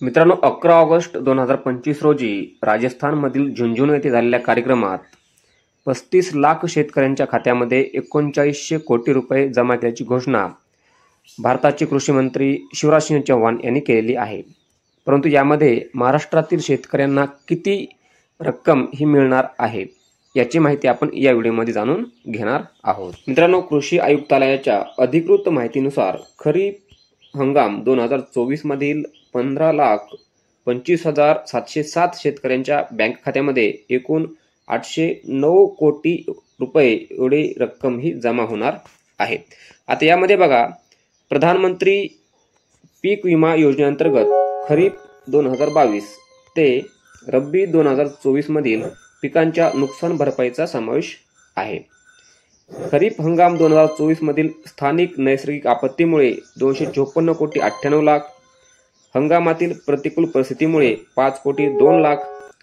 मित्रांनो, 11 ऑगस्ट 2025 रोजी राजस्थानमधील झुंझुनू येथे झालेल्या कार्यक्रमात 35 लाख शेतकऱ्यांच्या खात्यामध्ये 3900 कोटी रुपये जमा केल्याची घोषणा भारताचे कृषी मंत्री शिवराज सिंह चौहान यांनी केलेली आहे. परंतु यामध्ये महाराष्ट्रातील शेतकऱ्यांना किती रक्कम ही मिळणार आहे याची माहिती आपण या व्हिडिओमध्ये जाणून घेणार आहोत. मित्रांनो, कृषी आयुक्तालयाच्या अधिकृत माहितीनुसार खरीप हंगाम 2024 मधील 15,25,707 शेतकऱ्यांच्या बँक खात्यामध्ये एकूण 809 कोटी रुपये एवढी रक्कम ही जमा होणार आहे. आता यामध्ये बघा, प्रधानमंत्री पीक विमा योजनेअंतर्गत खरीप 2022 ते रब्बी 2024 मधील पिकांच्या नुकसान भरपाईचा समावेश आहे. खरीप हंगाम 2024 मधील स्थानिक नैसर्गिक आपत्तीमुळे 254 कोटी 98 लाख, हंगामातील प्रतिकूल परिस्थितीमुळे 5 कोटी 2 लाख,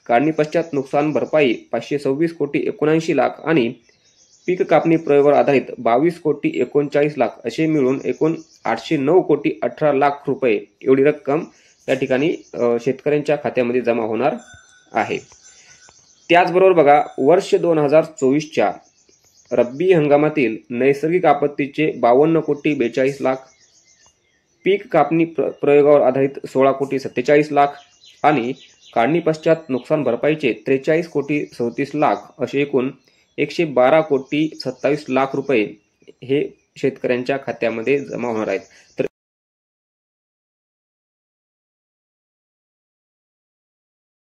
काढणी पश्चात नुकसान भरपाई 526 कोटी 79 लाख आणि पीक कापणी प्रयोगावर आधारित 22 कोटी 39 लाख असे मिळून एकूण 809 कोटी 18 लाख रुपये एवढी रक्कम या ठिकाणी शेतकऱ्यांच्या खात्यामध्ये जमा होणार आहे. त्याचबरोबर बघा, वर्ष 2024च्या रब्बी हंगामातील नैसर्गिक आपत्तीचे 52 कोटी 42 लाख, पीक कापणी प्रयोगावर आधारित 16 कोटी 47 लाख आणि काढणी पश्चात नुकसान भरपाईचे 43 कोटी 37 लाख असे एकूण 112 कोटी 27 लाख रुपये हे शेतकऱ्यांच्या खात्यामध्ये जमा होणार आहेत. तर